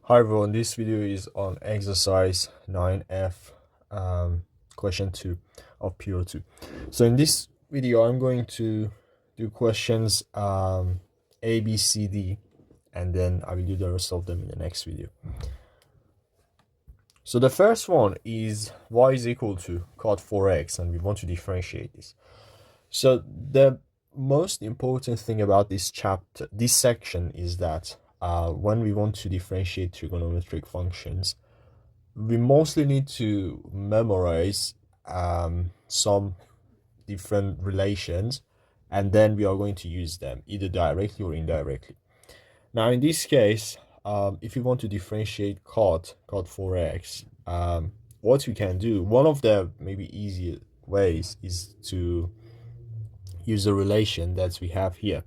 Hi everyone, this video is on exercise 9F, question 2 of PO2. So in this video, I'm going to do questions A, B, C, D, and then I will do the rest of them in the next video. So the first one is y is equal to cot 4x, and we want to differentiate this. So the most important thing about this section is that when we want to differentiate trigonometric functions, we mostly need to memorize some different relations, and then we are going to use them either directly or indirectly. Now, in this case, if you want to differentiate cot 4x, what we can do, one of the maybe easier ways is to use the relation that we have here,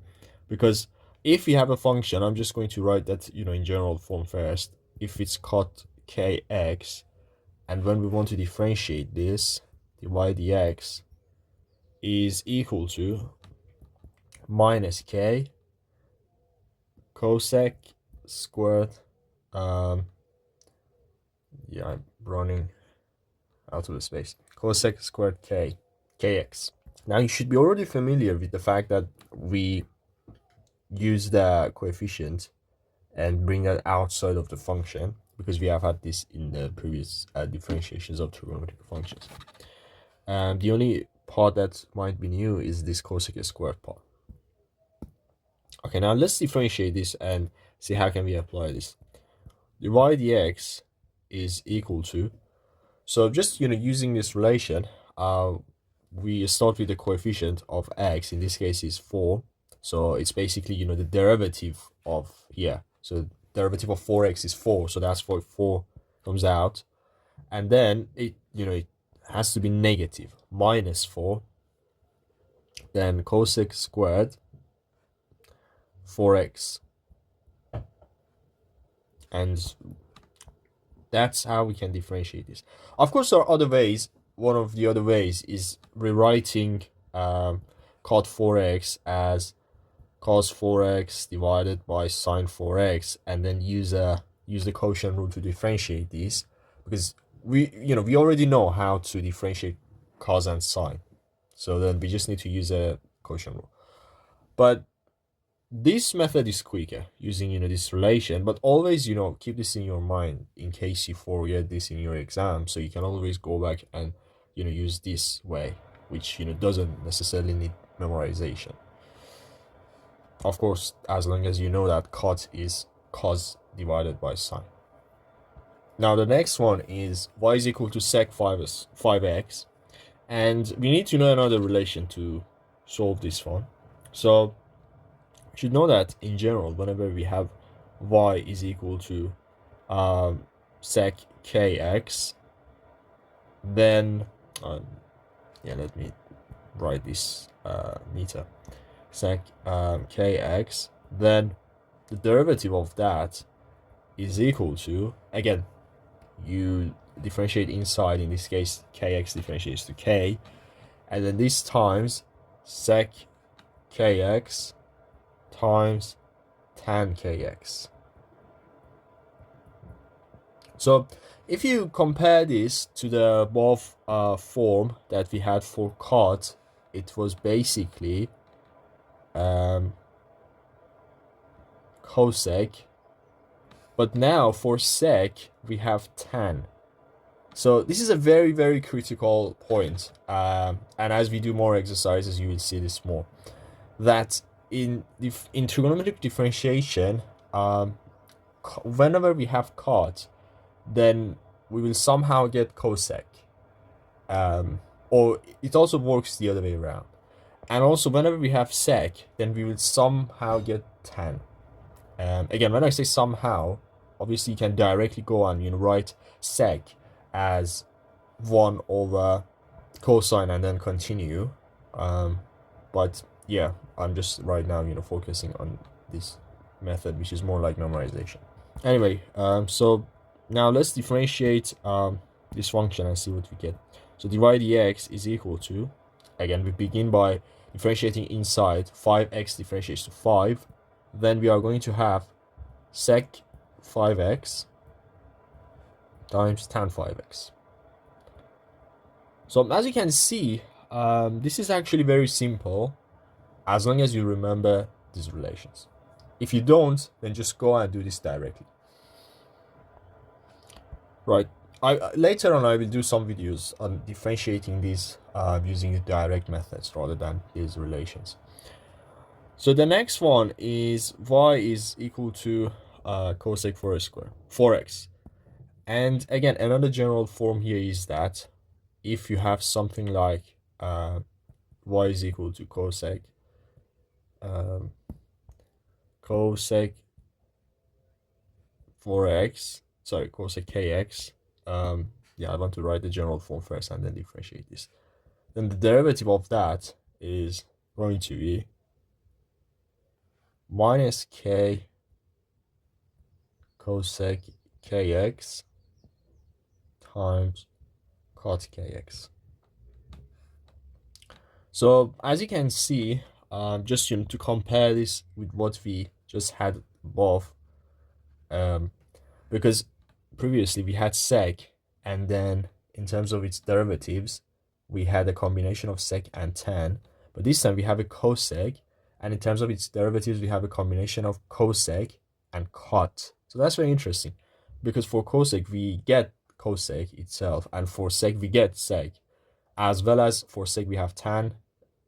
because if we have a function, I'm just going to write that in general form first. If it's cot kx, and when we want to differentiate this, the y dx is equal to minus k cosec squared, I'm running out of the space, cosec squared kx. Now you should be already familiar with the fact that we use the coefficient and bring that outside of the function, because we have had this in the previous differentiations of trigonometric functions. The only part that might be new is this cosec squared part. Okay, now let's differentiate this and see how can we apply this. The y dx is equal to, so just using this relation, we start with the coefficient of x. In this case is 4, so it's basically the derivative of here. So derivative of 4x is 4, so that's why 4 comes out, and then it has to be negative, minus 4, then cosec squared 4x, and that's how we can differentiate this. Of course, there are other ways. One of the other ways is rewriting cot 4x as cos 4x divided by sine 4x, and then use the quotient rule to differentiate these, because we already know how to differentiate cos and sine, so then we just need to use a quotient rule. But this method is quicker using this relation, but always keep this in your mind in case you forget this in your exam, so you can always go back and use this way, which doesn't necessarily need memorization. Of course, as long as you know that cot is cos divided by sine. Now the next one is y is equal to sec 5x, and we need to know another relation to solve this one. So you should know that in general, whenever we have y is equal to sec kx, then let me write this meter, sec kx, then the derivative of that is equal to, again, you differentiate inside, in this case kx differentiates to k, and then this times sec kx times tan kx. So if you compare this to the above form that we had for cot, it was basically cosec, but now for sec we have tan. So this is a very, very critical point, and as we do more exercises you will see this more, that in trigonometric differentiation, whenever we have cot, then we will somehow get cosec, or it also works the other way around. And also whenever we have sec, then we will somehow get tan. Again, when I say somehow, obviously you can directly go and write sec as 1 over cosine and then continue, but yeah, I'm just right now focusing on this method, which is more like memorization. Anyway, so now let's differentiate this function and see what we get. So dy dx is equal to, again, we begin by differentiating inside. 5x differentiates to 5, then we are going to have sec 5x times tan 5x. So as you can see, this is actually very simple as long as you remember these relations. If you don't, then just go and do this directly. Right. Later on I will do some videos on differentiating these using the direct methods rather than these relations. So the next one is y is equal to cosec 4x squared, 4x. And again, another general form here is that if you have something like y is equal to cosec cosec 4x, sorry, cosec kx. Yeah, I want to write the general form first and then differentiate this. Then the derivative of that is going to be minus k cosec kx times cot kx. So as you can see, just to compare this with what we just had above, because previously we had sec, and then in terms of its derivatives, we had a combination of sec and tan, but this time we have a cosec, and in terms of its derivatives, we have a combination of cosec and cot. So that's very interesting, because for cosec we get cosec itself, and for sec we get sec, as well as for sec we have tan,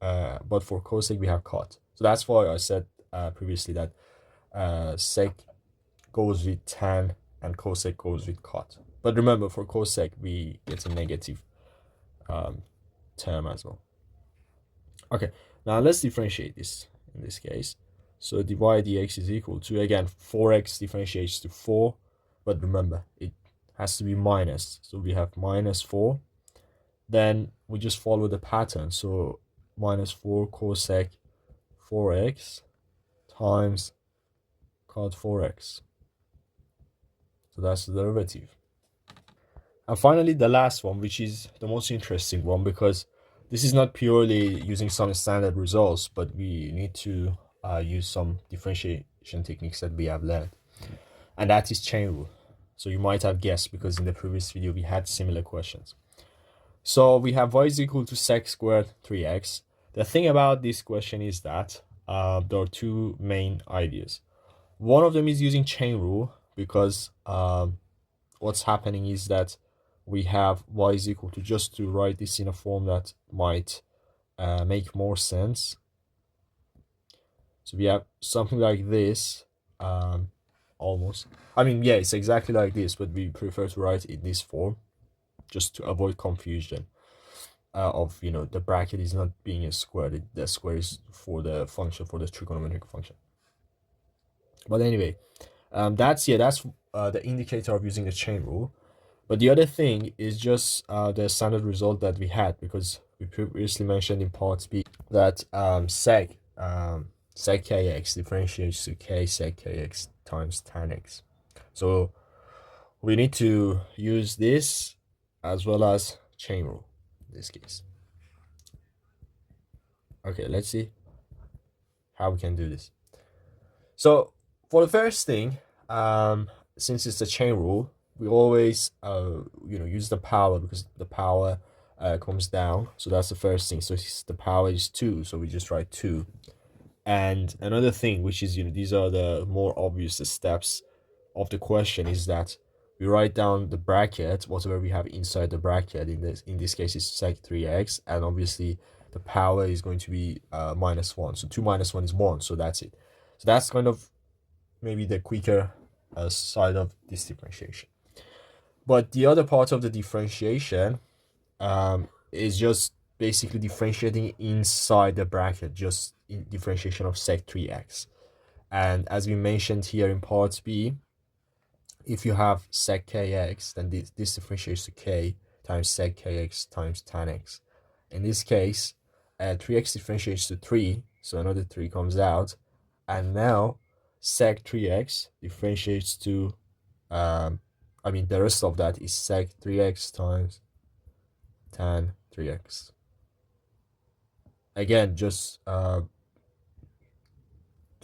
but for cosec we have cot. So that's why I said previously that sec goes with tan and cosec goes with cot. But remember, for cosec we get a negative term as well. Okay, now let's differentiate this in this case. So dy dx is equal to, again, 4x differentiates to 4, but remember it has to be minus, so we have minus 4. Then we just follow the pattern, so minus 4 cosec 4x times cot 4x. So that's the derivative. And finally, the last one, which is the most interesting one, because this is not purely using some standard results, but we need to use some differentiation techniques that we have learned. And that is chain rule. So you might have guessed, because in the previous video we had similar questions. So we have y is equal to sec squared 3x. The thing about this question is that there are two main ideas. One of them is using chain rule, because what's happening is that we have y is equal to, just to write this in a form that might make more sense. So we have something like this, almost. I mean, yeah, it's exactly like this, but we prefer to write it in this form, just to avoid confusion of, the bracket is not being a square. The square is for the function, for the trigonometric function. But anyway, that's the indicator of using the chain rule. But the other thing is just the standard result that we had, because we previously mentioned in part B that sec kx differentiates to k sec kx times tan x. So we need to use this as well as chain rule in this case. Okay, let's see how we can do this. So for the first thing, since it's a chain rule, we always use the power, because the power comes down. So that's the first thing. So the power is 2, so we just write 2. And another thing, which is, these are the more obvious steps of the question, is that we write down the bracket, whatever we have inside the bracket. In this case is sec 3x, and obviously the power is going to be minus 1. So 2 minus 1 is 1, so that's it. So that's kind of maybe the quicker side of this differentiation. But the other part of the differentiation is just basically differentiating inside the bracket, just in differentiation of sec 3x. And as we mentioned here in part B, if you have sec kx, then this differentiates to k times sec kx times tan x. In this case, 3x differentiates to 3, so another 3 comes out. And now sec 3x differentiates to, the rest of that is sec 3x times tan 3x. Again, just to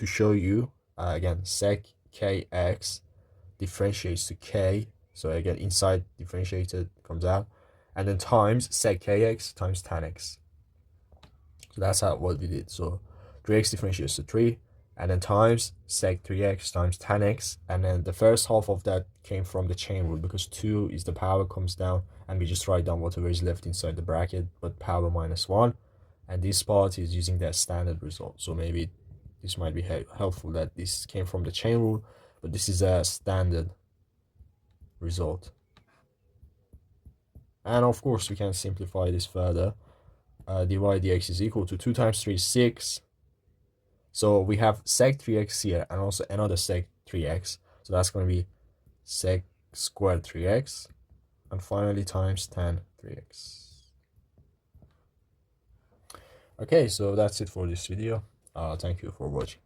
show you, again, sec kx differentiates to k. So again, inside differentiated comes out, and then times sec kx times tan x. So that's what we did. So 3x differentiates to 3, and then times sec 3x times tan x, and then the first half of that came from the chain rule because 2 is the power comes down, and we just write down whatever is left inside the bracket, but power minus 1. And this part is using that standard result. So maybe this might be helpful that this came from the chain rule, but this is a standard result. And of course, we can simplify this further. Dy dx is equal to 2 times 3 is 6. So we have sec 3x here and also another sec 3x. So that's going to be sec squared 3x. And finally times tan 3x. Okay, so that's it for this video. Thank you for watching.